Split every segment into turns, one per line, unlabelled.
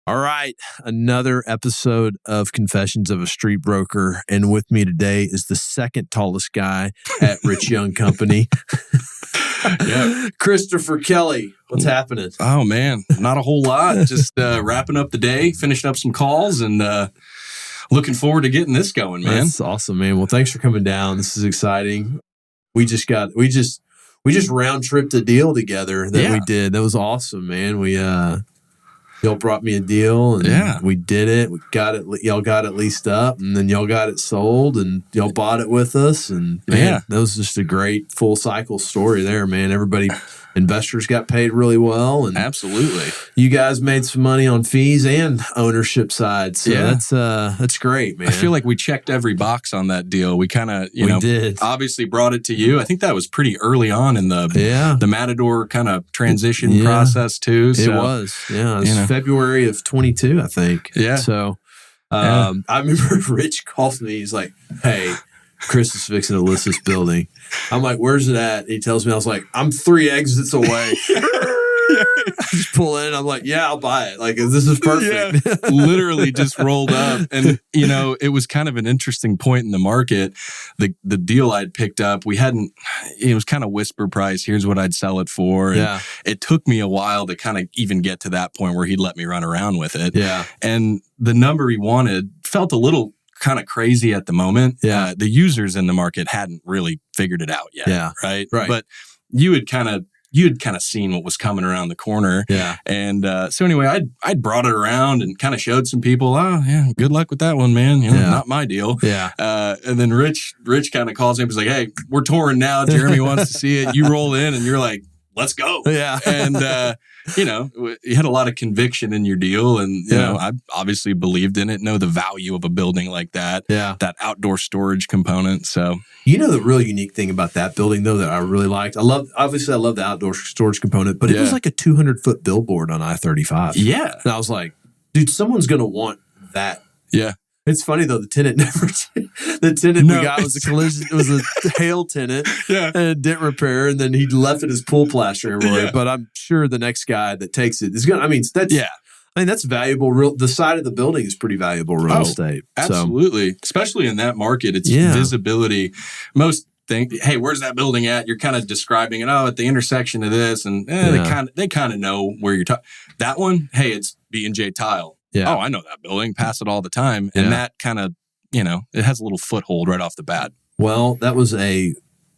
All right, another episode of Confessions of a Street Broker, and with me today is the second tallest guy at Rich Young Company, Christopher Kelly. What's happening?
Oh man, not a whole lot. Just wrapping up the day, finishing up some calls, and looking forward to getting this going, man.
That's awesome, man. Well, thanks for coming down. This is exciting. We just round tripped a deal together that we did. That was awesome, man. Y'all brought me a deal, and we did it. We got it. Y'all got it leased up, and then y'all got it sold, and y'all bought it with us. And man, that was just a great full cycle story there, man. Investors got paid really well, and
absolutely,
you guys made some money on fees and ownership side. So that's great, man.
I feel like we checked every box on that deal. We kind of,
did.
Obviously brought it to you. I think that was pretty early on in the Matador kind of transition process too. So,
it was February of 22, I think.
Yeah.
So I remember Rich called me. He's like, "Hey, Chris is fixing to list this building." I'm like, "Where's it at?" He tells me. I was like, "I'm 3 exits away." I just pull in. I'm like, "Yeah, I'll buy it. Like, this is perfect."
Yeah. Literally just rolled up. And, it was kind of an interesting point in the market. The deal I'd picked up, it was kind of whisper price. Here's what I'd sell it for. And it took me a while to kind of even get to that point where he'd let me run around with it.
Yeah.
And the number he wanted felt a little kind of crazy at the moment.
Yeah.
The users in the market hadn't really figured it out yet.
Yeah.
Right.
But
you had kind of seen what was coming around the corner.
Yeah.
And so anyway, I'd brought it around and kind of showed some people, "Oh, yeah, good luck with that one, man. Not my deal."
Yeah.
And then Rich kind of calls me and was like, "Hey, we're touring now. Jeremy wants to see it." You roll in and you're like, "Let's go."
Yeah.
And, you had a lot of conviction in your deal. And, I obviously believed in it, know the value of a building like that.
Yeah.
That outdoor storage component. So,
the really unique thing about that building, though, that I really liked, I love the outdoor storage component, but it was like a 200-foot billboard on I-35.
Yeah.
And I was like, dude, someone's going to want that.
Yeah.
It's funny though. The tenant we got was a collision. It was a hail tenant, and dent repair, and then he left it as pool plaster everywhere.
Yeah.
But I'm sure the next guy that takes it is going. That's valuable. The side of the building is pretty valuable real estate.
Absolutely, especially in that market. It's visibility. Most think, "Hey, where's that building at?" You're kind of describing it. "Oh, at the intersection of this," and they kind of know where you're talking. That one, "Hey, it's B&J Tile."
Yeah.
"Oh, I know that building. Pass it all the time." And that kind of, it has a little foothold right off the bat.
Well, that was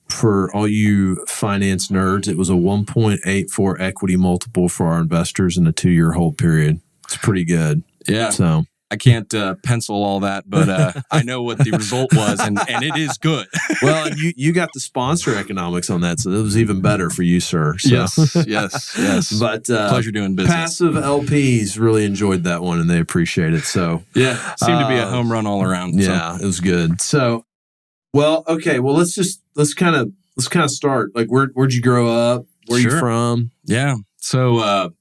for all you finance nerds, it was a 1.84 equity multiple for our investors in a 2-year hold period. It's pretty good.
Yeah.
So
I can't pencil all that, but I know what the result was, and it is good.
Well, and you got the sponsor economics on that, so it was even better for you, sir. So.
Yes.
But
pleasure doing business.
Passive LPs really enjoyed that one, and they appreciate it. So
seemed to be a home run all around.
Yeah, it was good. So, well, okay. Well, let's kind of start. Like, where'd you grow up? Where are you from?
Yeah. So,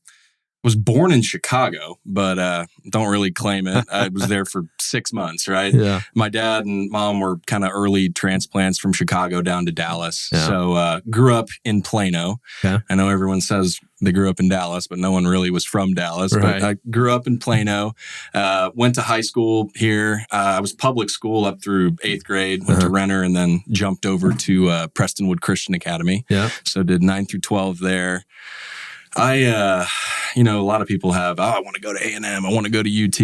was born in Chicago, but don't really claim it. I was there for 6 months, right?
Yeah.
My dad and mom were kind of early transplants from Chicago down to Dallas.
Yeah.
So grew up in Plano.
Okay.
I know everyone says they grew up in Dallas, but no one really was from Dallas.
Right.
But I grew up in Plano, went to high school here. I was public school up through 8th grade, went to Renner, and then jumped over to Prestonwood Christian Academy.
Yeah.
So did 9 through 12 there. A lot of people have, I want to go to A&M. I want to go to UT.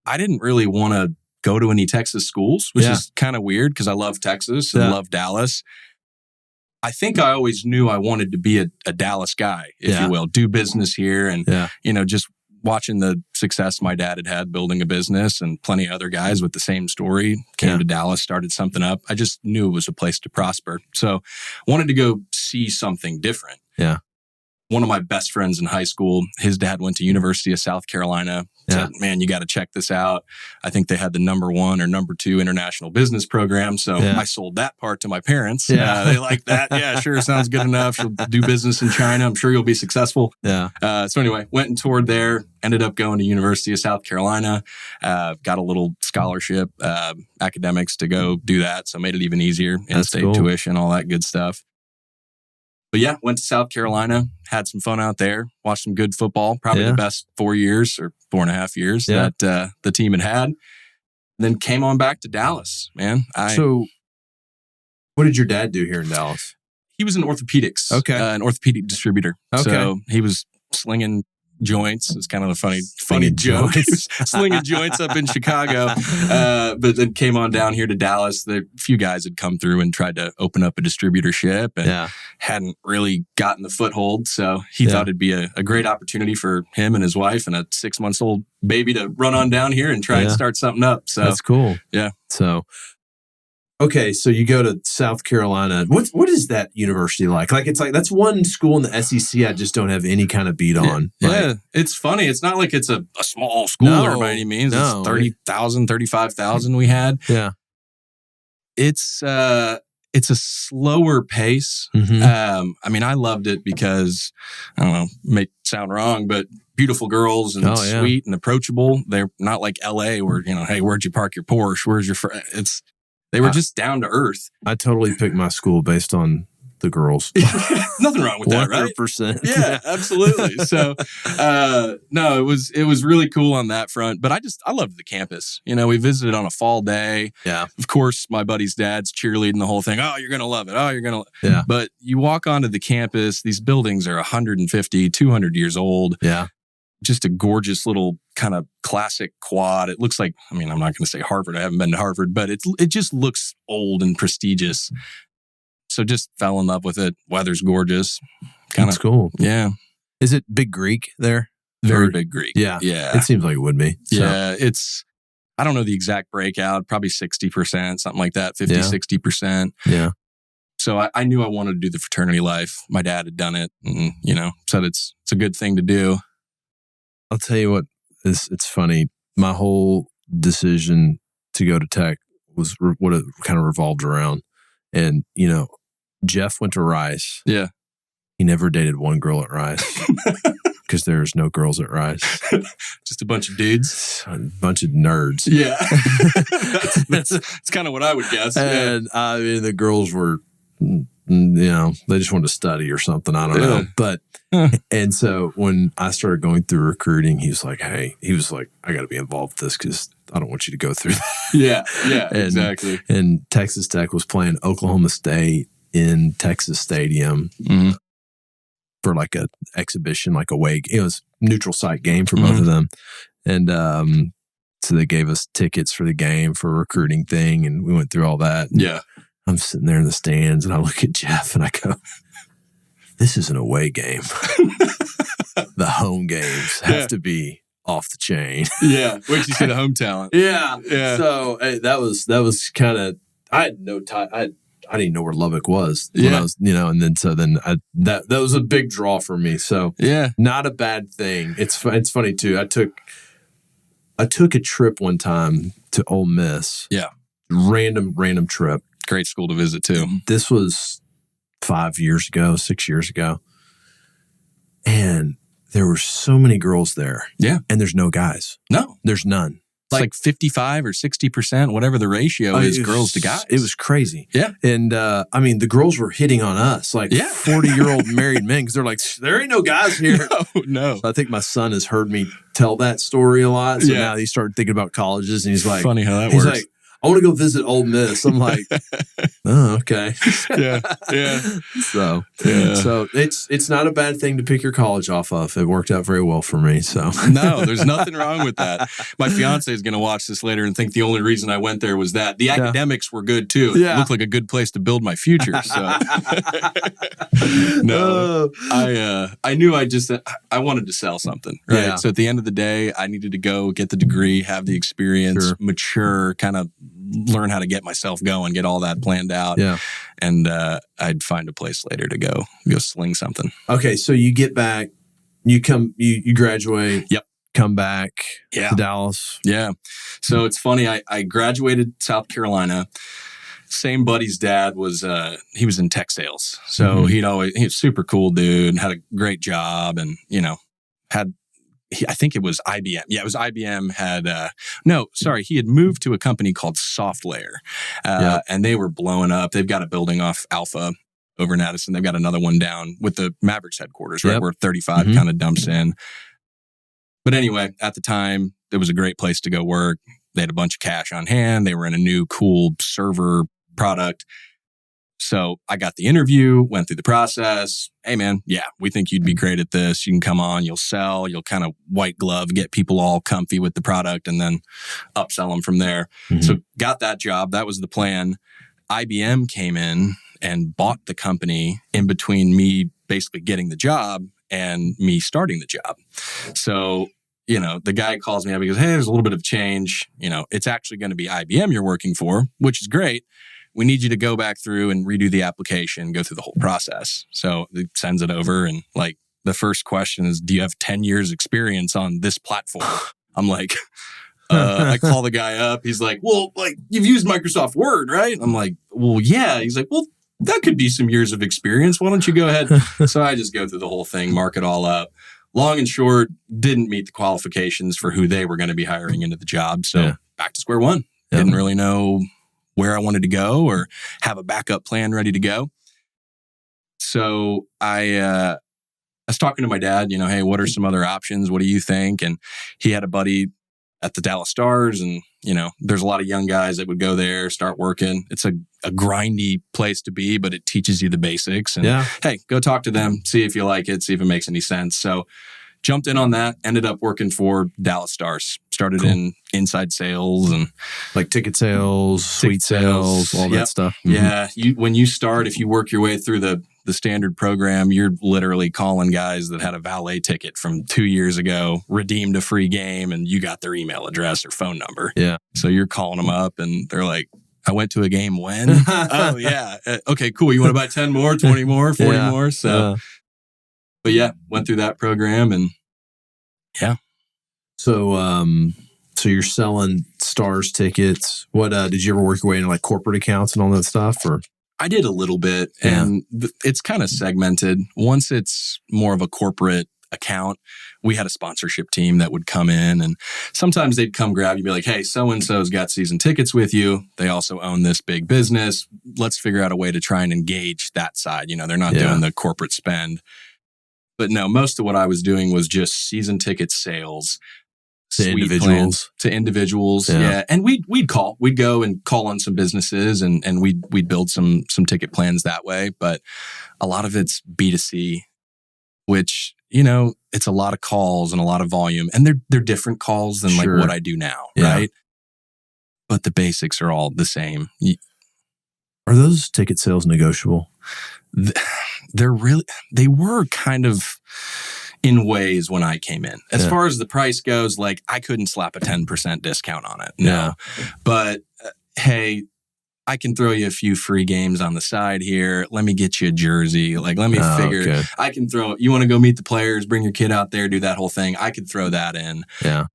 I didn't really want to go to any Texas schools, which is kind of weird because I love Texas and love Dallas. I think I always knew I wanted to be a Dallas guy, if you will, do business here. And, just watching the success my dad had building a business, and plenty of other guys with the same story came to Dallas, started something up. I just knew it was a place to prosper. So wanted to go see something different.
Yeah.
One of my best friends in high school, his dad went to University of South Carolina. Said, "Man, you got to check this out." I think they had the number 1 or number 2 international business program. So I sold that part to my parents. They like that. Yeah, sure. Sounds good enough. She'll do business in China. I'm sure you'll be successful.
Yeah.
So anyway, went and toured there. Ended up going to University of South Carolina. Got a little scholarship, academics to go do that. So made it even easier. In-state tuition, all that good stuff. But went to South Carolina, had some fun out there, watched some good football, probably the best 4 years or 4.5 years that the team had. Then came on back to Dallas, man.
So what did your dad do here in Dallas?
He was in orthopedics, an orthopedic distributor. Okay. So he was slinging joints. It's kind of a funny joke. He was slinging joints up in Chicago, but then came on down here to Dallas. A few guys had come through and tried to open up a distributorship and hadn't really gotten the foothold. So he thought it'd be a great opportunity for him and his wife and a 6-month-old baby to run on down here and try and start something up. So
that's cool.
Yeah.
So okay, so you go to South Carolina. What is that university like? Like, it's like, that's one school in the SEC I just don't have any kind of beat on.
Yeah, it's funny. It's not like it's a small school or by any means. It's 30,000, 35,000 we had.
Yeah.
It's a slower pace.
Mm-hmm.
I mean, I loved it because, I don't know, may sound wrong, but beautiful girls and sweet and approachable. They're not like LA where, hey, where'd you park your Porsche? Where's your They were just down to earth.
I totally picked my school based on the girls.
Nothing wrong with that, right?
100%.
Yeah, absolutely. So, no, it was really cool on that front. But I loved the campus. We visited on a fall day.
Yeah.
Of course, my buddy's dad's cheerleading the whole thing. Oh, you're going to love it. Oh, you're going to.
Yeah.
But you walk onto the campus, these buildings are 150, 200 years old.
Yeah.
Just a gorgeous little kind of classic quad. It looks like, I'm not going to say Harvard. I haven't been to Harvard, but it just looks old and prestigious. So just fell in love with it. Weather's gorgeous.
That's cool.
Yeah.
Is it Big Greek there?
Very big Greek.
Yeah.
Yeah.
It seems like it would be. So.
Yeah. I don't know the exact breakout, probably 60%, something like that, 50, 60%.
Yeah.
So I knew I wanted to do the fraternity life. My dad had done it and, said it's a good thing to do.
I'll tell you what, it's funny. My whole decision to go to tech was what it kind of revolved around. And, Jeff went to Rice.
Yeah.
He never dated one girl at Rice because there's no girls at Rice.
Just a bunch of dudes.
A bunch of nerds.
Yeah. That's kind of what I would guess.
And the girls were, they just wanted to study or something. I don't know. But, and so when I started going through recruiting, he was like, I got to be involved with this because I don't want you to go through that.
Yeah, exactly.
And Texas Tech was playing Oklahoma State in Texas Stadium for like a exhibition, like away. It was neutral site game for both of them. And so they gave us tickets for the game for a recruiting thing. And we went through all that.
Yeah.
I'm sitting there in the stands and I look at Jeff and I go, this is an away game. The home games have to be off the chain.
Yeah. Wait till you see the home talent.
Yeah. So that was kind of, I had no time. I didn't even know where Lubbock was when I was, and then that was a big draw for me. So not a bad thing. It's funny too. I took a trip one time to Ole Miss.
Yeah.
Random trip.
Great school to visit too.
This was 6 years ago. And there were so many girls there. Yeah. And there's no guys.
No.
There's none.
It's like 55 or 60%, whatever the ratio is, girls to guys.
It was crazy.
Yeah.
And the girls were hitting on us, like 40-year-old married men, because they're like, there ain't no guys here.
No.
So I think my son has heard me tell that story a lot. So now he started thinking about colleges and he's like,
funny how that works.
Like, I want to go visit Ole Miss. I'm like, oh, okay.
Yeah.
So it's not a bad thing to pick your college off of. It worked out very well for me. So
no, there's nothing wrong with that. My fiance is going to watch this later and think the only reason I went there was that. The academics were good too. It looked like a good place to build my future. So no, I knew I wanted to sell something. Right. Yeah. So at the end of the day, I needed to go get the degree, have the experience, mature, kind of learn how to get myself going, get all that planned out. Yeah. And I'd find a place later to go sling something.
Okay. So you get back, you graduate.
Yep.
Come back to Dallas.
Yeah. So it's funny. I graduated South Carolina. Same buddy's dad was, he was in tech sales. So he was super cool dude, had a great job and, I think it was IBM. Yeah, it was IBM he had moved to a company called SoftLayer, and they were blowing up. They've got a building off Alpha over in Addison. They've got another one down with the Mavericks headquarters, right? Where 35 kind of dumps in. But anyway, at the time, it was a great place to go work. They had a bunch of cash on hand. They were in a new cool server product. So I got the interview, went through the process. Hey, man, yeah, we think you'd be great at this. You can come on, you'll sell, you'll kind of white glove, get people all comfy with the product and then upsell them from there. So got that job. That was the plan. IBM came in and bought the company in between me basically getting the job and me starting the job. So, the guy calls me up. He goes, hey, there's a little bit of change. It's actually going to be IBM you're working for, which is great. We need you to go back through and redo the application, go through the whole process. So he sends it over. And the first question is, do you have 10 years experience on this platform? I'm like, I call the guy up. He's like, well, you've used Microsoft Word, right? I'm like, well, yeah. He's like, well, that could be some years of experience. Why don't you go ahead? So I just go through the whole thing, mark it all up. Long and short, didn't meet the qualifications for who they were going to be hiring into the job. So back to square one. Didn't really know where I wanted to go or have a backup plan ready to go. So I was talking to my dad, hey, what are some other options? What do you think? And he had a buddy at the Dallas Stars, and there's a lot of young guys that would go there, start working. It's a grindy place to be, but it teaches you the basics. And hey, go talk to them, see if you like it, see if it makes any sense. So jumped in on that, ended up working for Dallas Stars. Started in inside sales and
ticket sales, suite sales, all that stuff.
Yeah. When you start, if you work your way through the standard program, you're literally calling guys that had a valet ticket from 2 years ago, redeemed a free game, and you got their email address or phone number.
Yeah.
So you're calling them up and they're like, I went to a game when? Oh, yeah. Okay, cool. You want to buy 10 more, 20 more, 40 more? So, but yeah, went through that program and yeah.
So, so you're selling Stars tickets. What did you ever work your way into corporate accounts and all that stuff? Or
I did a little bit, and it's kind of segmented. Once it's more of a corporate account, we had a sponsorship team that would come in, and sometimes they'd come grab you, be like, "Hey, so and so's got season tickets with you. They also own this big business. Let's figure out a way to try and engage that side." They're not doing the corporate spend. But no, most of what I was doing was just season ticket sales.
To individuals.
Yeah. And we'd go and call on some businesses and we'd build some ticket plans that way. But a lot of it's B2C, which, it's a lot of calls and a lot of volume, and they're different calls than what I do now. Right. But the basics are all the same.
Are those ticket sales negotiable?
They were kind of in ways when I came in. As far as the price goes, I couldn't slap a 10% discount on it. No. But hey, I can throw you a few free games on the side here. Let me get you a jersey. Let me figure. Okay. I can throw, you want to go meet the players, bring your kid out there, do that whole thing. I could throw that in.
Yeah.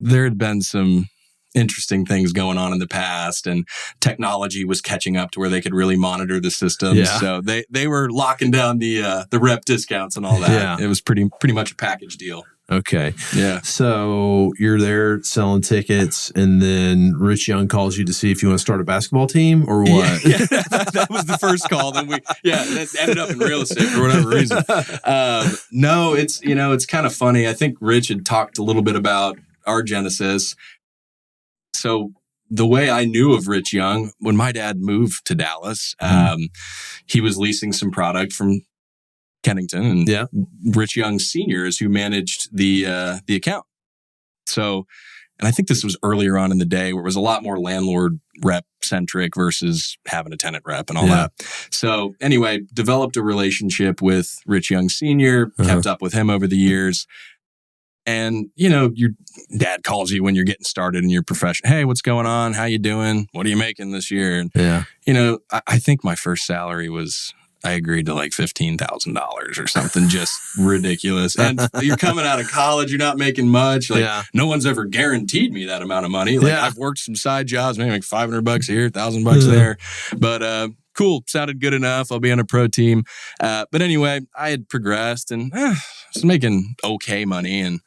There had been some interesting things going on in the past, and technology was catching up to where they could really monitor the system. Yeah. So they were locking down the rep discounts and all that. Yeah. It was pretty much a package deal.
Okay.
Yeah.
So you're there selling tickets, and then Rich Young calls you to see if you want to start a basketball team or what?
Yeah, that was the first call. Then that ended up in real estate for whatever reason. No, it's kind of funny. I think Rich had talked a little bit about our genesis. So the way I knew of Rich Young, when my dad moved to Dallas, he was leasing some product from Kennington, and Rich Young Sr. is who managed the account. So, and I think this was earlier on in the day where it was a lot more landlord rep centric versus having a tenant rep and all that. So anyway, developed a relationship with Rich Young Sr., kept up with him over the years. And, your dad calls you when you're getting started in your profession. Hey, what's going on? How you doing? What are you making this year? And, I think my first salary was, I agreed to $15,000 or something just ridiculous. And you're coming out of college, you're not making much. No one's ever guaranteed me that amount of money. I've worked some side jobs, maybe $500 here, $1,000 there. But, cool. Sounded good enough. I'll be on a pro team. But anyway, I had progressed and was making okay money. And,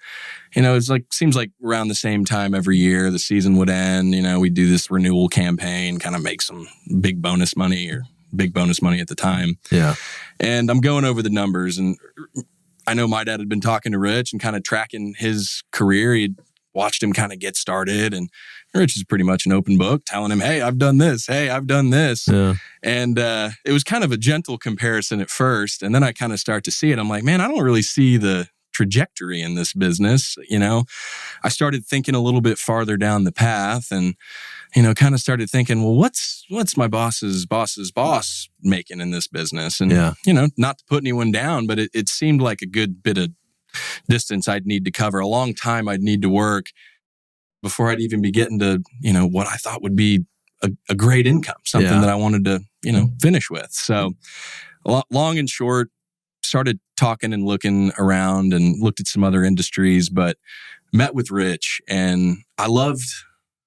it's seems like around the same time every year, the season would end. We'd do this renewal campaign, kind of make some big bonus money or big bonus money at the time.
Yeah.
And I'm going over the numbers, and I know my dad had been talking to Rich and kind of tracking his career. He'd watched him kind of get started, and Rich is pretty much an open book, telling him, hey, I've done this. Hey, I've done this. Yeah. And it was kind of a gentle comparison at first. And then I kind of start to see it. I'm like, man, I don't really see the trajectory in this business. I started thinking a little bit farther down the path, and kind of started thinking, well, what's my boss's boss making in this business? And not to put anyone down, but it seemed like a good bit of distance I'd need to cover, a long time I'd need to work before I'd even be getting to what I thought would be a great income, something that I wanted to finish with. So long and short, started talking and looking around and looked at some other industries, but met with Rich, and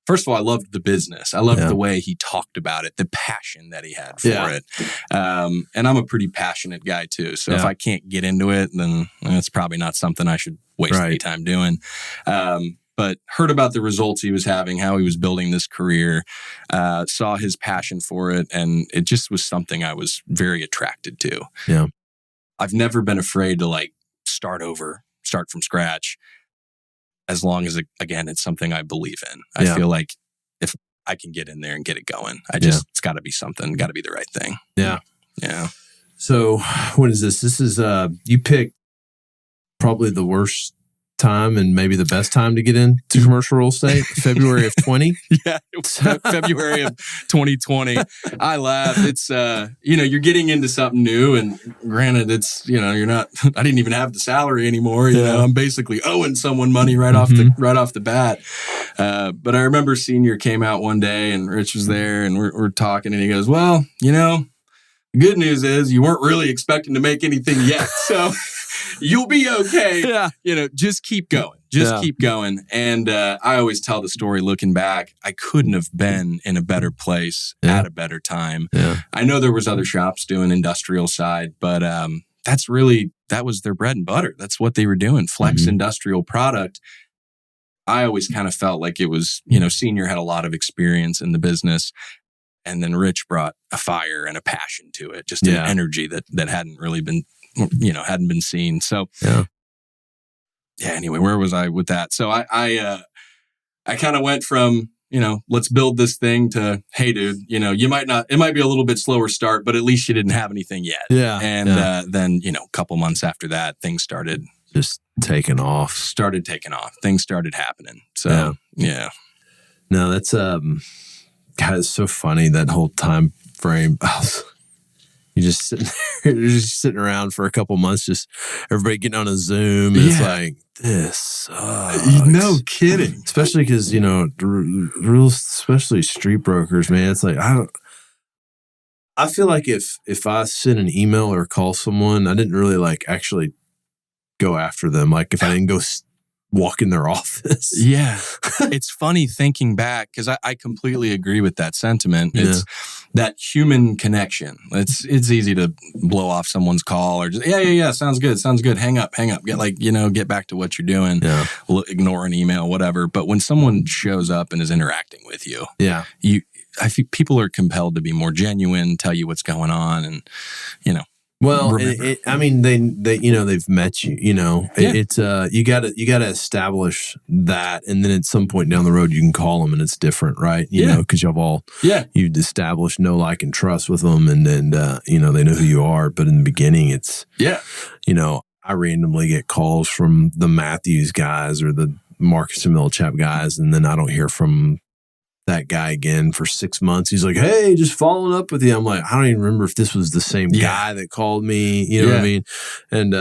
first of all, I loved the business. I loved the way he talked about it, the passion that he had for it. And I'm a pretty passionate guy too. So if I can't get into it, then it's probably not something I should waste any time doing. But heard about the results he was having, how he was building this career, saw his passion for it. And it just was something I was very attracted to.
Yeah.
I've never been afraid to start from scratch. As long as, again, it's something I believe in. I feel like if I can get in there and get it going, it's got to be something, got to be the right thing.
Yeah.
Yeah.
So what is this? This is, you picked probably the worst time and maybe the best time to get into commercial real estate, February of 20.
Yeah, it was February of 2020. I laugh. It's you're getting into something new, and granted, it's you're not. I didn't even have the salary anymore. You know, I'm basically owing someone money right off the bat. But I remember senior came out one day, and Rich was there, and we're talking, and he goes, "Well, the good news is you weren't really expecting to make anything yet, so." You'll be okay. Yeah. Just keep going. Keep going. And I always tell the story looking back. I couldn't have been in a better place at a better time. Yeah. I know there was other shops doing industrial side, but that was their bread and butter. That's what they were doing. Flex industrial product. I always kind of felt like it was, senior had a lot of experience in the business. And then Rich brought a fire and a passion to it, just an energy that hadn't really been hadn't been seen. So, anyway, where was I with that? So I kind of went from, let's build this thing to, hey, dude, it might be a little bit slower start, but at least you didn't have anything yet. Yeah. And then, a couple months after that, things started
just taking off.
Things started happening. So, yeah.
No, that's, God, it's so funny, that whole time frame. You're just sitting there, you're just sitting around for a couple months, just everybody getting on a Zoom. And it's like, this sucks.
No kidding.
Especially because, especially street brokers, man. It's like, I feel like if I send an email or call someone, I didn't really actually go after them. Like if I didn't go walk in their office.
Yeah. It's funny thinking back, because I completely agree with that sentiment. It's that human connection. It's easy to blow off someone's call or just, sounds good. Hang up. Get back to what you're doing. Yeah. Ignore an email, whatever. But when someone shows up and is interacting with you, I think people are compelled to be more genuine, tell you what's going on, and,
Well, they they've met you. It's you got to establish that, and then at some point down the road you can call them, and it's different, right? Because you've established know, like, and trust with them, and then they know who you are. But in the beginning, it's I randomly get calls from the Matthews guys or the Marcus and Millichap guys, and then I don't hear from that guy again for 6 months. He's like, hey, just following up with you. I'm like, I don't even remember if this was the same guy that called me. You know what I mean? And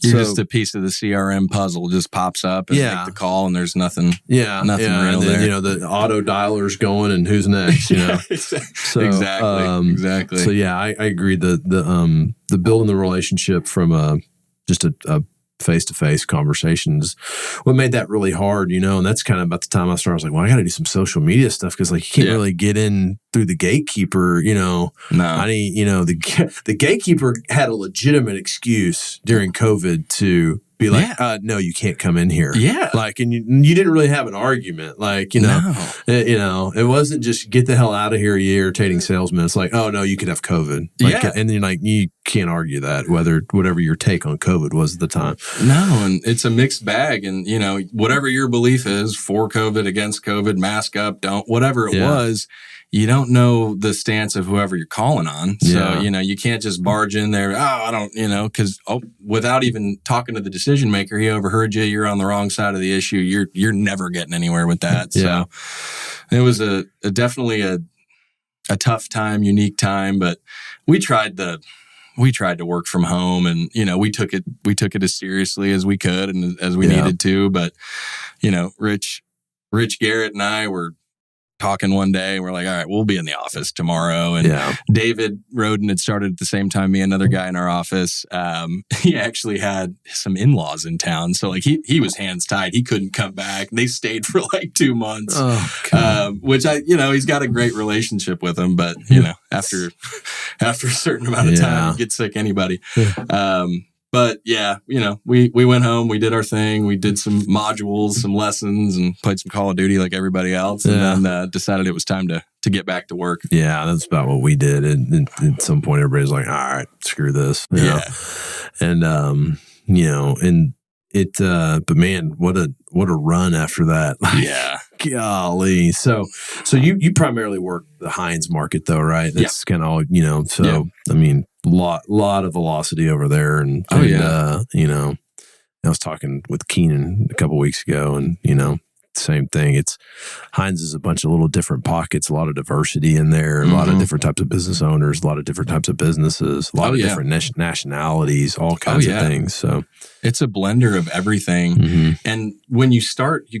you're just a piece of the CRM puzzle just pops up and make the call, and there's nothing. Nothing real
and then,
there.
The auto dialer's going, and who's next? So,
exactly.
So I agree. The building the relationship from just a face-to-face conversations, what made that really hard, and that's kind of about the time I started. I was like, well, I got to do some social media stuff, because you can't really get in through the gatekeeper. No, I need, the gatekeeper had a legitimate excuse during COVID to be like, no, you can't come in here.
Yeah.
Like, and you didn't really have an argument. Like, it wasn't just get the hell out of here, you irritating salesman. It's like, oh no, you could have COVID. Like, and then like, you can't argue that whatever your take on COVID was at the time.
No. And it's a mixed bag. And, whatever your belief is for COVID, against COVID, mask up, don't, whatever it was, you don't know the stance of whoever you're calling on. So, you can't just barge in there. Oh, I don't, because without even talking to the decision maker, he overheard you. You're on the wrong side of the issue. You're never getting anywhere with that. So it was definitely a tough time, unique time, but we tried to work from home, and, we took it as seriously as we could and as we needed to. But, Rich Garrett and I were talking one day. We're like, all right, we'll be in the office tomorrow. And David Roden had started at the same time, me and another guy in our office. He actually had some in-laws in town. So like he was hands tied. He couldn't come back. They stayed for like 2 months, which he's got a great relationship with them. But, after a certain amount of time, you get sick anybody. But we went home, we did our thing, we did some modules, some lessons, and played some Call of Duty like everybody else, and then decided it was time to get back to work.
Yeah, that's about what we did. And at some point, everybody's like, all right, screw this. You know? And, and it, but man, what a run after that.
Yeah.
Golly. So you primarily work the Hines market though, right? That's kind of all, I mean, lot of velocity over there. And I was talking with Keenan a couple weeks ago, and, same thing. Hines is a bunch of little different pockets, a lot of diversity in there, a lot of different types of business owners, a lot of different types of businesses, a lot of different nationalities, all kinds of things. So
it's a blender of everything. Mm-hmm. And when you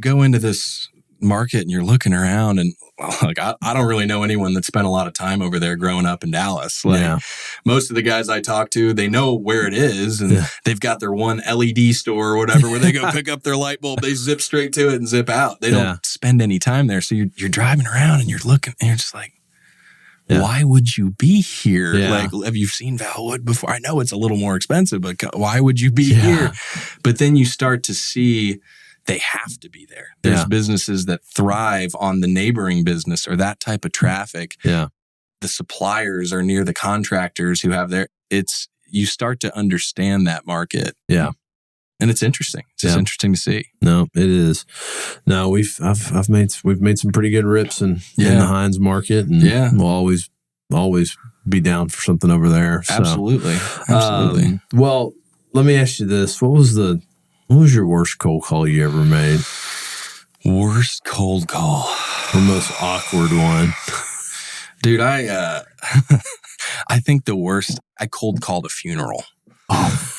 go into this market and you're looking around, and like I don't really know anyone that spent a lot of time over there growing up in Dallas. Like most of the guys I talk to, they know where it is, and they've got their one LED store or whatever where they go pick up their light bulb, they zip straight to it and zip out. They don't spend any time there. So you're driving around and you're looking and you're just like, why would you be here? Like, have you seen Valwood before? I know it's a little more expensive, but why would you be here? But then you start to see they have to be there. There's businesses that thrive on the neighboring business or that type of traffic.
Yeah.
The suppliers are near the contractors who have you start to understand that market.
Yeah.
And it's interesting. It's just interesting to see.
No, it is. No, we've made some pretty good rips in the Hines market, and we'll always be down for something over there. So.
Absolutely.
Well, let me ask you this. What was your worst cold call you ever made?
Worst cold call.
Or most awkward one?
Dude, I think the worst, I cold called a funeral.
Oh.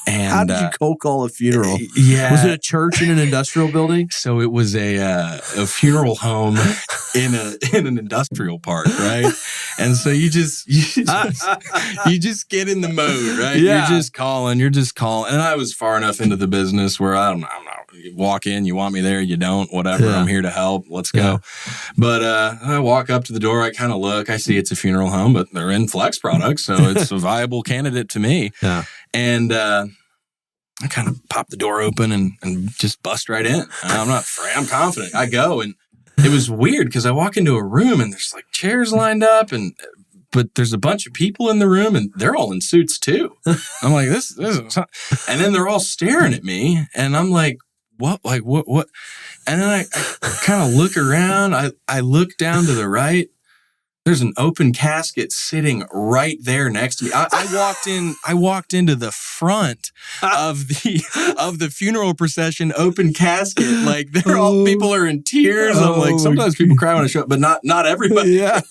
And,
how did you cold call a funeral?
Yeah.
Was it a church in an industrial building?
So it was a funeral home in an industrial park, right? And so you just get in the mode, right?
Yeah.
You're just calling. And I was far enough into the business where I don't know. You walk in, you want me there, you don't, whatever. Yeah. I'm here to help. Let's go. But I walk up to the door. I kind of look. I see it's a funeral home, but they're in flex products, so it's a viable candidate to me.
Yeah.
And I kind of pop the door open and just bust right in. I'm not afraid. I'm confident. I go, and it was weird because I walk into a room and there's like chairs lined up, but there's a bunch of people in the room and they're all in suits too. I'm like, this is, and then they're all staring at me, and I'm like, what? Like what? And then I kind of look around. I look down to the right. There's an open casket sitting right there next to me. I walked into the front of the funeral procession, open casket. Like people are in tears. I'm like, sometimes people cry when I show up, but not everybody.
Yeah.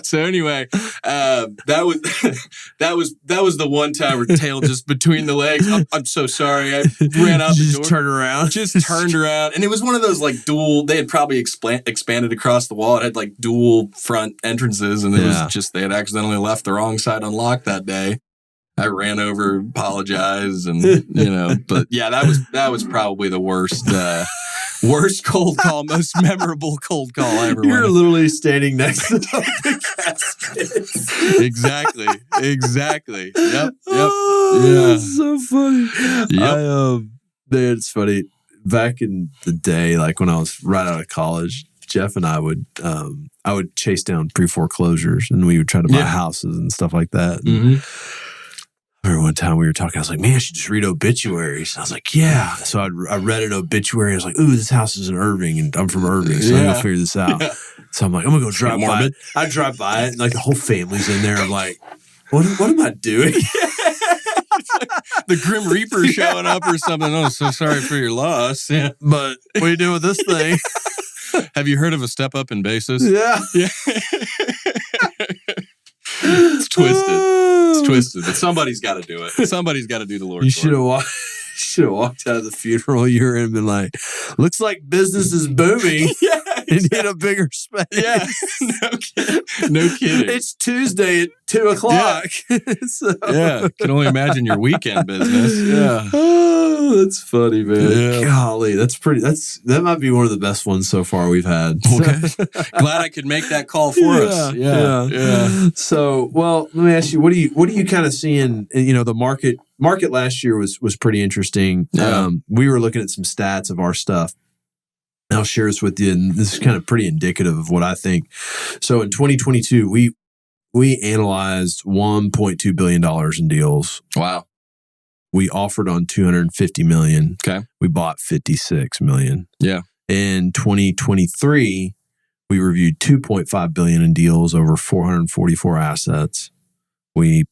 So anyway, that was the one time where tail just between the legs. I'm so sorry. I ran out the door. Just turned around. And it was one of those like dual, they had probably expanded across the wall. It had like dual front entrances, and it was just, they had accidentally left the wrong side unlocked that day. I ran over, apologized, and but yeah, that was probably the worst cold call, most memorable cold call I ever
You're
went.
literally standing next to the casket.
Exactly. Yep.
Oh,
Yeah.
that's so funny.
Yep.
Dude, it's funny. Back in the day, like when I was right out of college, Jeff and I would chase down pre-foreclosures, and we would try to buy houses and stuff like that. I remember one time we were talking, I was like, man, I should just read obituaries. I was like, yeah. So I read an obituary. I was like, ooh, this house is in Irving, and I'm from Irving, so I'm going to figure this out. Yeah. So I'm like, I'm going to go drive by it. I drive by it, and like the whole family's in there. I'm like, what am I doing?
Like the Grim Reaper showing up or something. Oh, so sorry for your loss. Yeah.
But what are you doing with this thing?
Have you heard of a step up in basis?
Yeah.
It's twisted. But somebody's got to do it. Somebody's got to do the Lord's
You should have walked out of the funeral you were in and been like, looks like business is booming.
Yeah, exactly.
And need a bigger space.
Yeah, no kidding.
It's Tuesday at 2:00.
Yeah.
So.
Yeah, can only imagine your weekend business. Yeah.
Oh, that's funny, man. Yeah. Golly, that might be one of the best ones so far we've had.
Okay. Glad I could make that call for us. Yeah.
So, well, let me ask you, what are you kind of seeing? You know, the market last year was pretty interesting.
Yeah.
We were looking at some stats of our stuff. I'll share this with you, and this is kind of pretty indicative of what I think. So in 2022, we analyzed $1.2 billion in deals.
Wow.
We offered on $250 million.
Okay.
We bought $56 million.
Yeah.
In 2023, we reviewed $2.5 billion in deals over 444 assets. We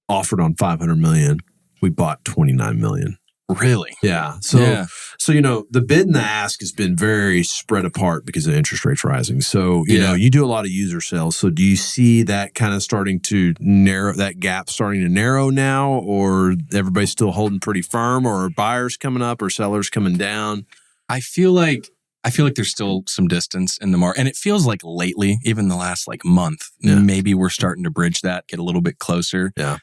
offered on $500 million. We bought $29 million.
Really?
Yeah. So, you know, the bid and the ask has been very spread apart because of interest rates rising. So, you know, you do a lot of user sales. So do you see that kind of starting to narrow, that gap starting to narrow now, or everybody's still holding pretty firm, or are buyers coming up or sellers coming down?
I feel like there's still some distance in the market, and it feels like lately, even the last like month, maybe we're starting to bridge that, get a little bit closer.
Yeah.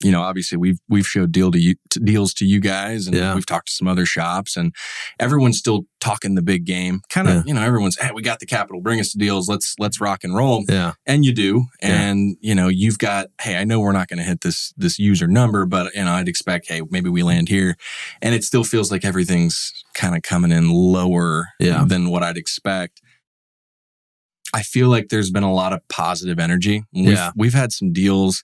You know, obviously we've showed deals to you guys, and we've talked to some other shops, and everyone's still talking the big game. Kind of, you know, everyone's, hey, we got the capital, bring us the deals, let's rock and roll.
Yeah.
And you do. And, you know, you've got, hey, I know we're not going to hit this user number, but, you know, I'd expect, hey, maybe we land here. And it still feels like everything's kind of coming in lower than what I'd expect. I feel like there's been a lot of positive energy. We've had some deals.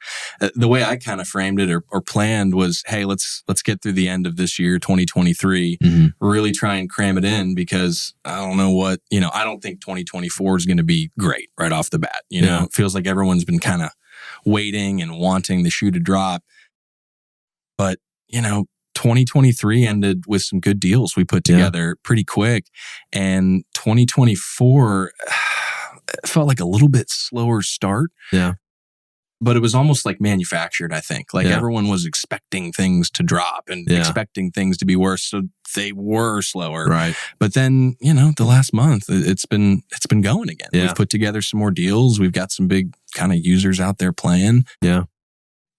The way I kind of framed it or planned was, hey, let's get through the end of this year, 2023, really try and cram it in, because I don't know what, you know, I don't think 2024 is going to be great right off the bat. You know, it feels like everyone's been kind of waiting and wanting the shoe to drop. But, you know, 2023 ended with some good deals we put together pretty quick. And 2024... it felt like a little bit slower start.
Yeah.
But it was almost like manufactured, I think. Like everyone was expecting things to drop and expecting things to be worse. So they were slower.
Right.
But then, you know, the last month, it's been going again.
Yeah.
We've put together some more deals. We've got some big kind of users out there playing.
Yeah.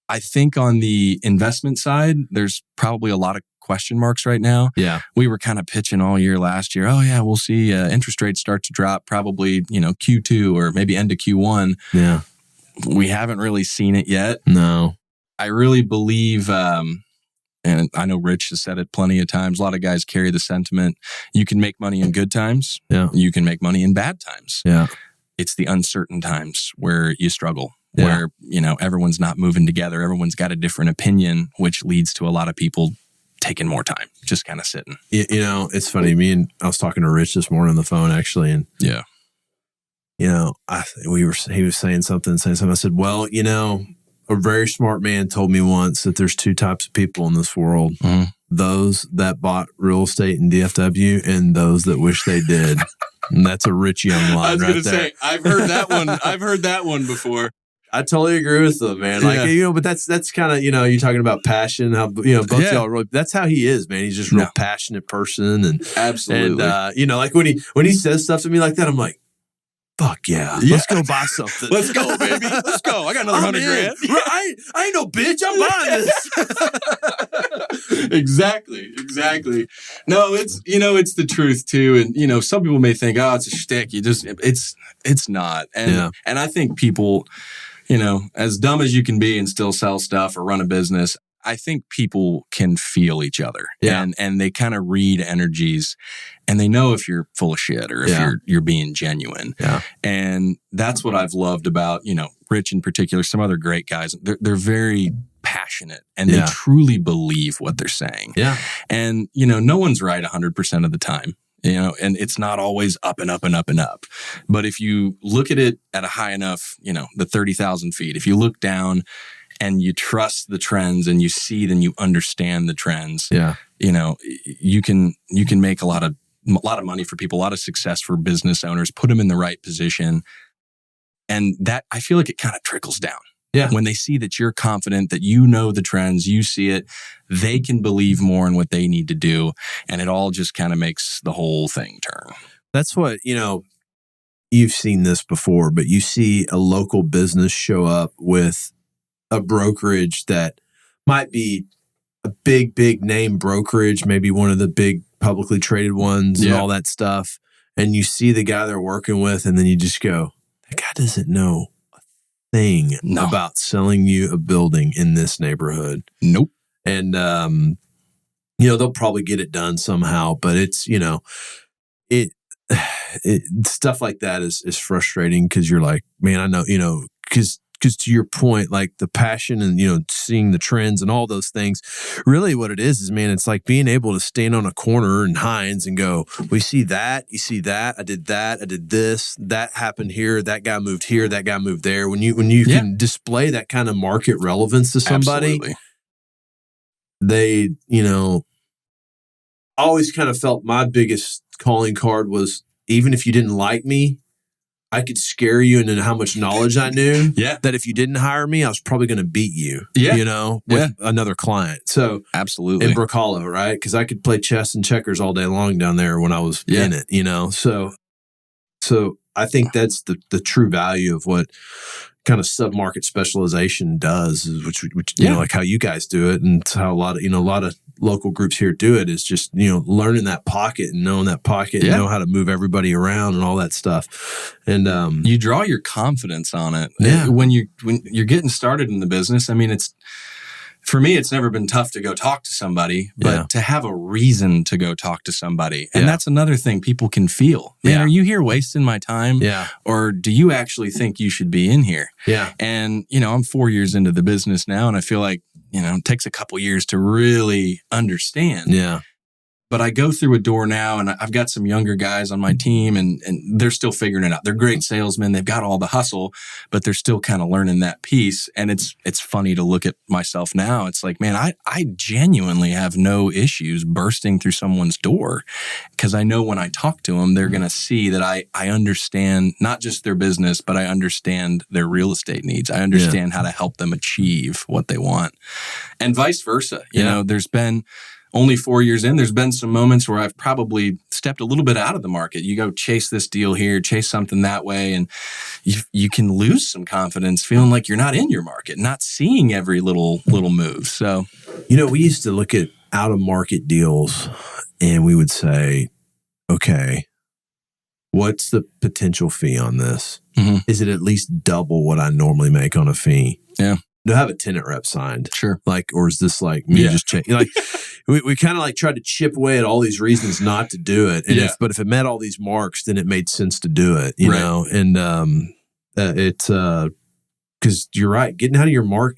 I think on the investment side, there's probably a lot of question marks right now.
Yeah.
We were kind of pitching all year last year. Oh yeah, we'll see interest rates start to drop probably, you know, Q2 or maybe end of Q1.
Yeah.
We haven't really seen it yet.
No.
I really believe, and I know Rich has said it plenty of times, a lot of guys carry the sentiment, you can make money in good times. Yeah. You can make money in bad times.
Yeah.
It's the uncertain times where you struggle. Where, you know, everyone's not moving together. Everyone's got a different opinion, which leads to a lot of people taking more time, just kind of sitting.
You know, it's funny. I was talking to Rich this morning on the phone, actually, and
you
know, he was saying something. I said, well, you know, a very smart man told me once that there's two types of people in this world: those that bought real estate in DFW and those that wish they did. And that's a Rich Young line.
I was
right
going to say, I've heard that one. I've heard that one before.
I totally agree with them, man. Like, you know, but that's kind of, you know, you're talking about passion, how, you know, both y'all really, that's how he is, man. He's just a real passionate person. And
absolutely.
And, you know, like when he says stuff to me like that, I'm like, fuck yeah. Let's go buy something.
Let's go, baby. Let's go. I got another $100,000.
I ain't no bitch. I'm buying this.
Exactly. No, it's, you know, it's the truth too. And, you know, some people may think, oh, it's a shtick. It's not. And I think people, you know, as dumb as you can be and still sell stuff or run a business, I think people can feel each other, and they kind of read energies, and they know if you're full of shit or if you're being genuine.
Yeah.
And that's what I've loved about, Rich in particular, some other great guys. They're very passionate, and they truly believe what they're saying.
Yeah.
And, no one's right 100% of the time. And it's not always up and up and up and up. But if you look at it at a high enough, the 30,000 feet, if you look down and you trust the trends and you see, then you understand the trends, you can make a lot of money for people, a lot of success for business owners, put them in the right position. And that, I feel like it kind of trickles down.
Yeah.
When they see that you're confident, that you know the trends, you see it, they can believe more in what they need to do. And it all just kind of makes the whole thing turn.
That's what, you've seen this before, but you see a local business show up with a brokerage that might be a big name brokerage, maybe one of the big publicly traded ones and all that stuff. And you see the guy they're working with, and then you just go, that guy doesn't know thing about selling you a building in this neighborhood.
Nope.
And, they'll probably get it done somehow, but it's, stuff like that is frustrating because you're like, man, I know, because to your point, like the passion and, seeing the trends and all those things, really what it is, man, it's like being able to stand on a corner in Hines and go, we see that, you see that, I did this, that happened here, that guy moved here, that guy moved there. When you can display that kind of market relevance to somebody,
absolutely.
They, I always kind of felt my biggest calling card was, even if you didn't like me, I could scare you into how much knowledge I knew.
Yeah.
That if you didn't hire me, I was probably going to beat you.
Yeah.
With another client. So
absolutely.
In Brook Hollow, right? Because I could play chess and checkers all day long down there when I was in it. So I think that's the true value of what kind of sub-market specialization does, is which like how you guys do it, and how a lot of local groups here do it, is just learning that pocket and knowing that pocket and know how to move everybody around and all that stuff. And
you draw your confidence on it. When you're getting started in the business. I mean, for me, it's never been tough to go talk to somebody, but to have a reason to go talk to somebody. And that's another thing people can feel. Man, are you here wasting my time?
Yeah.
Or do you actually think you should be in here?
Yeah.
And, I'm 4 years into the business now, and I feel like, it takes a couple years to really understand.
Yeah.
But I go through a door now, and I've got some younger guys on my team, and they're still figuring it out. They're great salesmen. They've got all the hustle, but they're still kind of learning that piece. And it's funny to look at myself now. It's like, man, I genuinely have no issues bursting through someone's door, because I know when I talk to them, they're going to see that I understand not just their business, but I understand their real estate needs. I understand how to help them achieve what they want, and vice versa. There's been only 4 years in, there's been some moments where I've probably stepped a little bit out of the market. You go chase this deal here, chase something that way, and you can lose some confidence, feeling like you're not in your market, not seeing every little move. So,
we used to look at out of market deals, and we would say, okay, what's the potential fee on this?
Mm-hmm.
Is it at least double what I normally make on a fee?
Yeah.
Do I have a tenant rep signed?
Sure.
Or is this like me just like we kind of like tried to chip away at all these reasons not to do it. And if it met all these marks, then it made sense to do it, you know? And it's because you're right, getting out of your mark,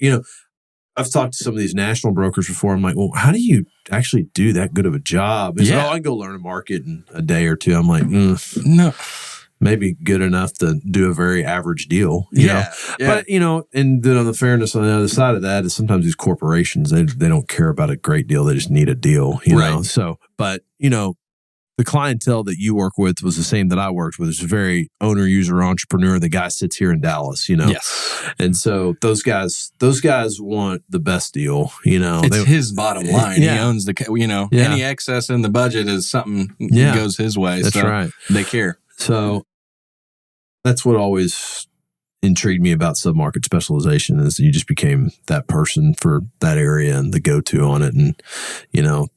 I've talked to some of these national brokers before. I'm like, well, how do you actually do that good of a job? It's I can go learn a market in a day or two. I'm like,
no.
Maybe good enough to do a very average deal, you know? But, and then on the fairness on the other side of that is sometimes these corporations, they don't care about a great deal. They just need a deal, you know? So, but, the clientele that you work with was the same that I worked with. It's a very owner, user, entrepreneur. The guy sits here in Dallas,
Yes.
And so those guys want the best deal,
It's his bottom line. He owns any excess in the budget is something that goes his way.
That's right.
They care.
So that's what always intrigued me about submarket specialization, is you just became that person for that area and the go-to on it. And,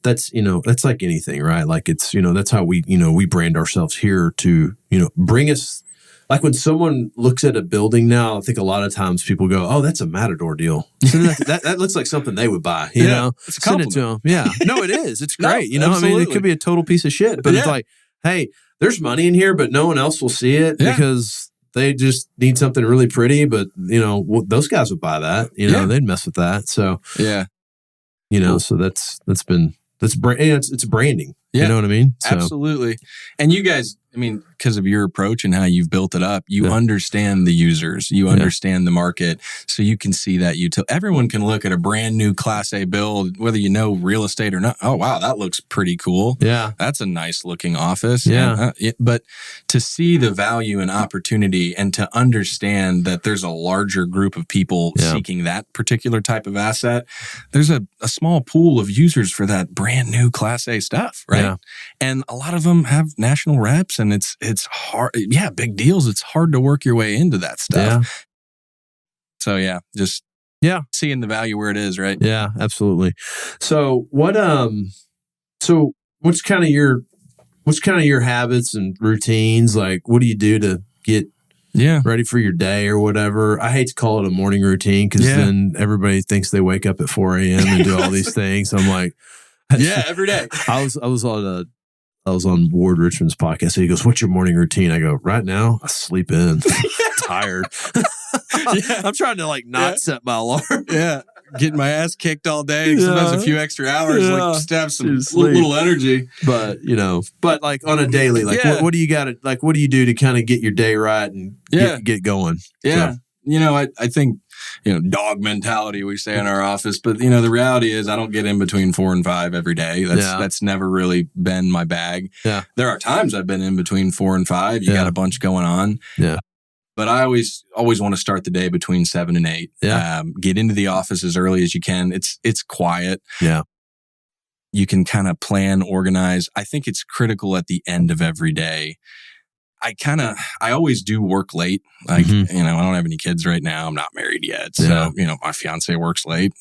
that's like anything, right? Like it's, that's how we brand ourselves here to, bring us like when someone looks at a building now, I think a lot of times people go, "Oh, that's a Matador deal." So that looks like something they would buy. You know,
it's a
send it
compliment.
to them. Yeah, no, it is. It's great.
No,
I mean, it could be a total piece of shit, but it's like, hey, there's money in here, but no one else will see it because they just need something really pretty. But those guys would buy that. They'd mess with that. So so that's it's branding.
Yeah.
You know what I mean? So.
Absolutely. And you guys, I mean, because of your approach and how you've built it up, you understand the users, you understand the market, so you can see that everyone can look at a brand new Class A build, whether you know real estate or not. Oh, wow, that looks pretty cool.
Yeah.
That's a nice looking office.
Yeah.
But to see the value and opportunity and to understand that there's a larger group of people seeking that particular type of asset, there's a small pool of users for that brand new Class A stuff, right? Yeah. And a lot of them have national reps, and it's hard. Yeah, big deals. It's hard to work your way into that stuff. Yeah. So just seeing the value where it is, right?
Yeah, absolutely. So what's kind of your habits and routines? Like, what do you do to get ready for your day or whatever? I hate to call it a morning routine because then everybody thinks they wake up at 4 a.m. and do all these things. I'm like,
every day.
I was on Ward Richmond's podcast. So he goes, "What's your morning routine?" I go, "Right now, I sleep in. Tired. I'm trying to not set my alarm.
Getting my ass kicked all day. Sometimes a few extra hours, just to have some little energy.
But like on a daily, what do you got to what do you do to kind of get your day right and get going?
Yeah, so. I think. Dog mentality, we say in our office. But, the reality is I don't get in between 4 and 5 every day. That's never really been my bag.
Yeah.
There are times I've been in between 4 and 5. You got a bunch going on.
Yeah.
But I always want to start the day between 7 and 8.
Yeah.
Get into the office as early as you can. It's quiet.
Yeah.
You can kind of plan, organize. I think it's critical at the end of every day. I always do work late. I don't have any kids right now. I'm not married yet. So, my fiance works late.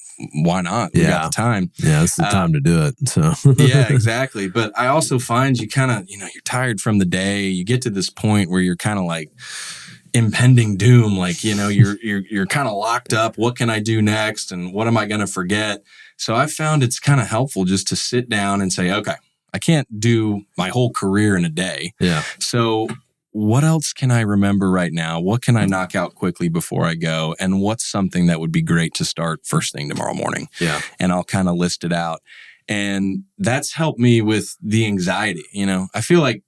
Why not? We got the time.
Yeah, it's the time to do it. So
yeah, exactly. But I also find you kind of, you're tired from the day. You get to this point where you're kind of like impending doom. Like, you're kind of locked up. What can I do next? And what am I going to forget? So I found it's kind of helpful just to sit down and say, okay, I can't do my whole career in a day.
Yeah.
So what else can I remember right now? What can I knock out quickly before I go? And what's something that would be great to start first thing tomorrow morning?
Yeah.
And I'll kind of list it out. And that's helped me with the anxiety. I feel like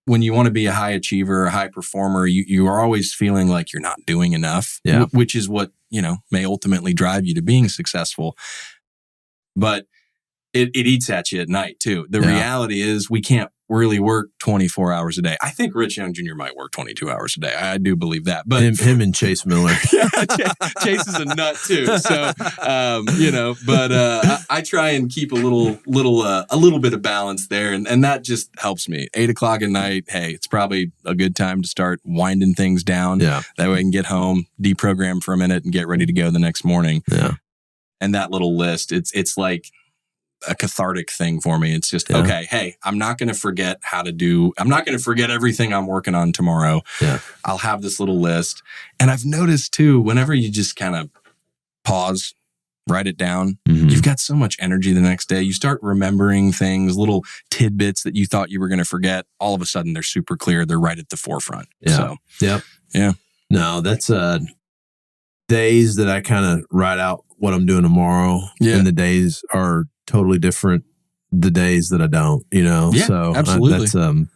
when you want to be a high achiever, a high performer, you are always feeling like you're not doing enough, which is what, may ultimately drive you to being successful. But it eats at you at night too. The reality is we can't really work 24 hours a day. I think Rich Young Jr. might work 22 hours a day. I do believe that. But
him and Chase Miller.
Chase is a nut too. So, I try and keep a little bit of balance there. And that just helps me. 8 o'clock at night. Hey, it's probably a good time to start winding things down.
Yeah.
That way I can get home, deprogram for a minute and get ready to go the next morning.
Yeah.
And that little list, it's like a cathartic thing for me. It's just, okay, hey, I'm not going to forget everything I'm working on tomorrow.
Yeah.
I'll have this little list. And I've noticed too, whenever you just kind of pause, write it down, you've got so much energy the next day. You start remembering things, little tidbits that you thought you were going to forget. All of a sudden, they're super clear. They're right at the forefront.
Yeah.
So,
yeah. No, that's days that I kind of write out what I'm doing tomorrow. Yeah. And the days are totally different the days that I don't,
Yeah,
so
absolutely.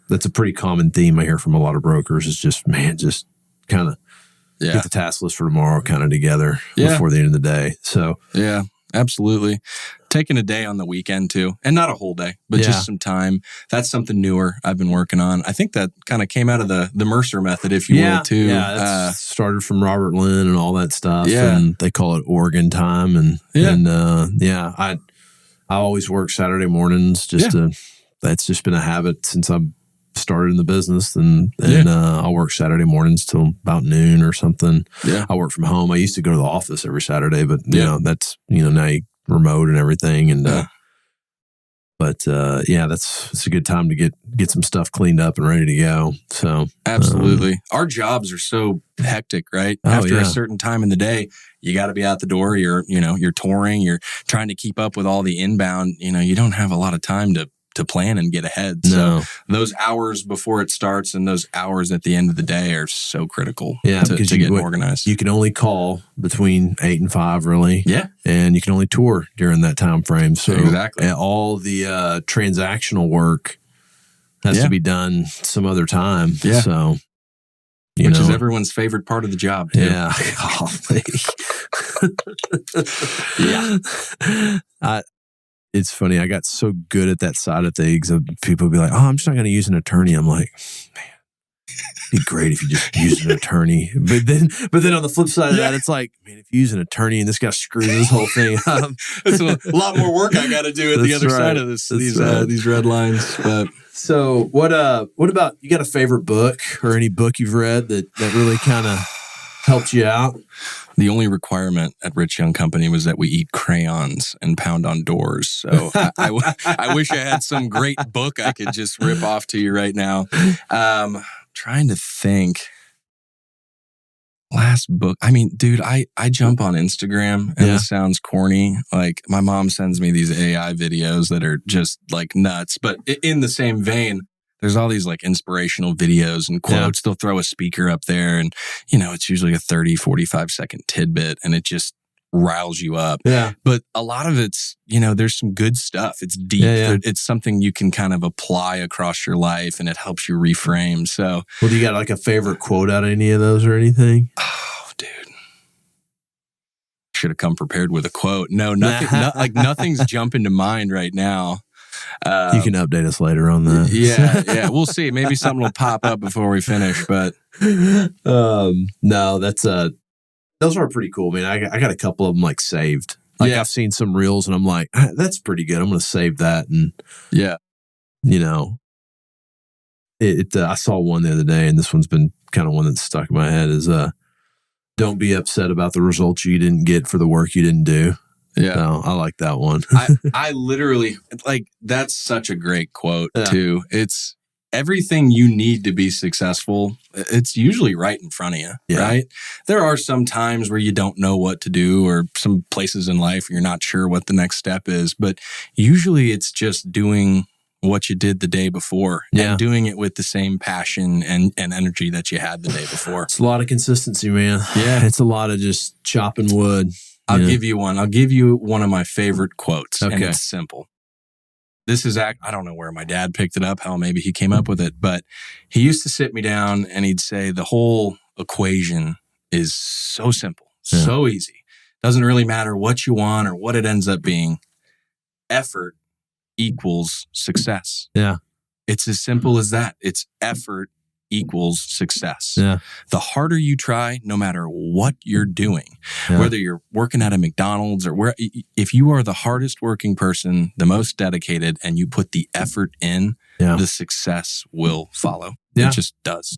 That's a pretty common theme I hear from a lot of brokers is just kind of get the task list for tomorrow kind of together before the end of the day. So
yeah, absolutely. Taking a day on the weekend too, and not a whole day, but just some time. That's something newer I've been working on. I think that kind of came out of the Mercer method, if you will, too.
Yeah, that started from Robert Lynn and all that stuff. Yeah. And they call it Oregon time. And I always work Saturday mornings that's just been a habit since I've started in the business. And I'll work Saturday mornings till about noon or something.
Yeah.
I work from home. I used to go to the office every Saturday, but that's, now you remote and everything. And But it's a good time to get some stuff cleaned up and ready to go. So
absolutely, our jobs are so hectic, right? After a certain time in the day, you got to be out the door. You're touring. You're trying to keep up with all the inbound. You don't have a lot of time to plan and get ahead.
No.
So those hours before it starts and those hours at the end of the day are so critical
to
get organized.
You can only call between 8 and 5, really.
Yeah.
And you can only tour during that time frame. So
exactly.
All the transactional work has to be done some other time.
Yeah.
So,
which is everyone's favorite part of the job, too.
Yeah. Yeah. It's funny. I got so good at that side of things. People would be like, "Oh, I'm just not going to use an attorney." I'm like, man, it'd be great if you just used an attorney. But then on the flip side of that, it's like, man, if you use an attorney and this guy screws this whole thing up,
it's a lot more work I got to do at the other side of this. These red lines. But
so what about, you got a favorite book or any book you've read that really kind of helped you out?
The only requirement at Rich Young Company was that we eat crayons and pound on doors. So I wish I had some great book I could just rip off to you right now. Trying to think. Last book. I mean, dude, I jump on Instagram and this sounds corny. Like my mom sends me these AI videos that are just like nuts. But in the same vein, there's all these like inspirational videos and quotes. They'll throw a speaker up there and, it's usually a 30, 45 second tidbit and it just riles you up.
Yeah.
But a lot of it's, there's some good stuff. It's deep.
Yeah.
It's something you can kind of apply across your life and it helps you reframe. So,
well, do you got like a favorite quote out of any of those or anything?
Oh, dude. Should have come prepared with a quote. No, nothing, nothing's jumping to mind right now.
You can update us later on that.
Yeah. We'll see. Maybe something will pop up before we finish, but
no, that's those are pretty cool, man. I got a couple of them like saved. Like I've seen some reels and I'm like, that's pretty good. I'm going to save that. And I saw one the other day and this one's been kind of one that's stuck in my head is, don't be upset about the results you didn't get for the work you didn't do.
Yeah.
So I like that one.
I literally that's such a great quote too. It's everything you need to be successful. It's usually right in front of you, right? There are some times where you don't know what to do or some places in life you're not sure what the next step is, but usually it's just doing what you did the day before and doing it with the same passion and energy that you had the day before.
It's a lot of consistency, man. Yeah. It's a lot of just chopping wood.
I'll give you one. I'll give you one of my favorite quotes, and it's simple. This is, I don't know where my dad picked it up, how maybe he came up with it, but he used to sit me down and he'd say the whole equation is so simple, so easy. Doesn't really matter what you want or what it ends up being. Effort equals success.
Yeah.
It's as simple as that. It's effort equals success.
Yeah.
The harder you try, no matter what you're doing, whether you're working at a McDonald's or if you are the hardest working person, the most dedicated, and you put the effort in, the success will follow. It just does.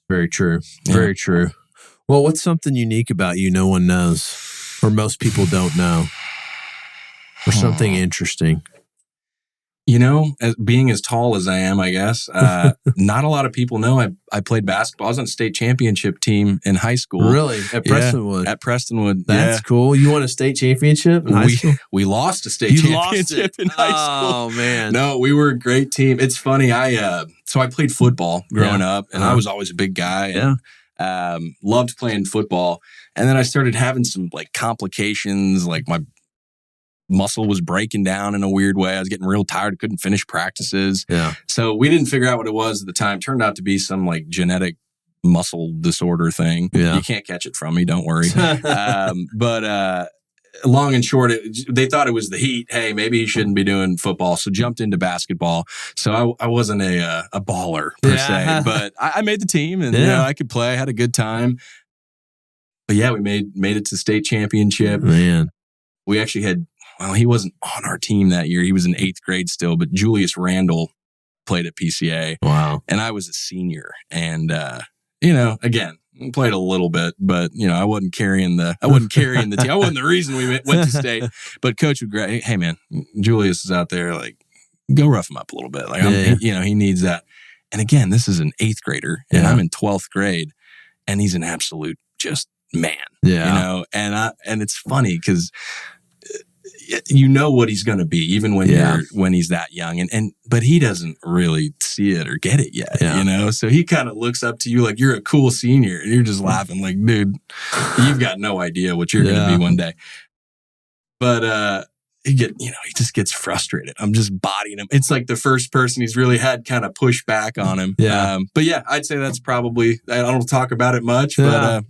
Very true. Very true. Well, what's something unique about you no one knows or most people don't know? Or something interesting?
As being as tall as I am, I guess, not a lot of people know I played basketball. I was on a state championship team in high school.
Really? At Prestonwood?
At Prestonwood.
That's cool. You won a state championship in high school?
We lost a state championship in high school.
Oh, man.
No, we were a great team. It's funny. So I played football growing up, and I was always a big guy. And, loved playing football. And then I started having some complications, my muscle was breaking down in a weird way. I was getting real tired. Couldn't finish practices.
Yeah.
So we didn't figure out what it was at the time. Turned out to be some genetic muscle disorder thing.
Yeah.
You can't catch it from me. Don't worry. But long and short, they thought it was the heat. Hey, maybe he shouldn't be doing football. So jumped into basketball. So I wasn't a baller per se, but I made the team and I could play. I had a good time. But we made it to state championship.
Man.
We actually had, he wasn't on our team that year. He was in 8th grade still, but Julius Randall played at PCA.
Wow.
And I was a senior. And, again, played a little bit, but, I wasn't carrying the team. I wasn't the reason we went to state. But coach would hey man, Julius is out there go rough him up a little bit. Like, he needs that. And again, this is an 8th grader, and I'm in 12th grade, and he's an absolute just man. Yeah. And it's funny because what he's going to be, even when he's that young, but he doesn't really see it or get it yet. So he kind of looks up to you like you're a cool senior, and you're just laughing like, dude, you've got no idea what you're going to be one day. But he just gets frustrated. I'm just bodying him. It's like the first person he's really had kind of push back on him. Yeah. But yeah, I'd say that's probably, I don't talk about it much, but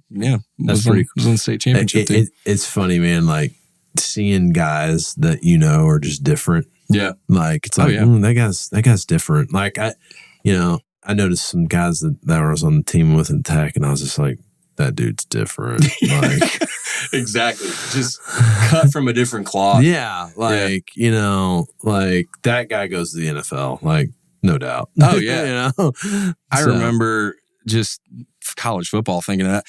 that's pretty cool.
It was on the state championship team.
It's funny, man. Like seeing guys that are just different. Yeah. Like it's like, that guy's different. Like I noticed some guys that I was on the team with in Tech, and I was just like, that dude's different. Like
exactly. Just cut from a different cloth.
Yeah. Like, like that guy goes to the NFL. Like, no doubt.
Oh, yeah. I remember just college football thinking of that.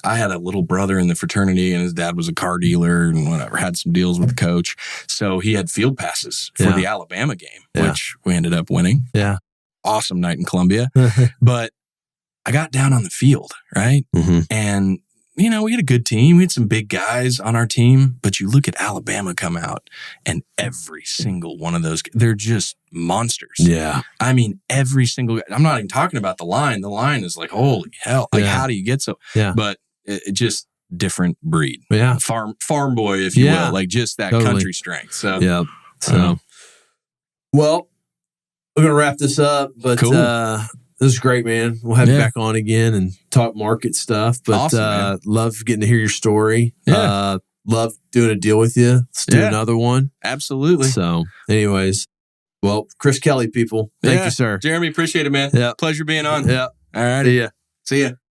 I had a little brother in the fraternity, and his dad was a car dealer and whatever, had some deals with the coach. So he had field passes for the Alabama game, which we ended up winning. Yeah. Awesome night in Columbia. But I got down on the field, right? Mm-hmm. And, we had a good team. We had some big guys on our team. But you look at Alabama come out, and every single one of those, they're just monsters. Yeah. I mean, every single guy. I'm not even talking about the line. The line is like, holy hell. Like, how do you get so? Yeah. But it just different breed. Yeah. Farm boy, if you will. Like, just that country strength. So, yeah.
So, well, we're going to wrap this up. But, cool. This is great, man. We'll have you back on again and talk market stuff. But awesome, love getting to hear your story. Yeah. Love doing a deal with you. Let's do another one.
Absolutely.
So, anyways, well, Chris Kelly, people. Thank you, sir.
Jeremy, appreciate it, man. Yeah. Pleasure being on.
Yeah.
All right.
See ya.
See ya.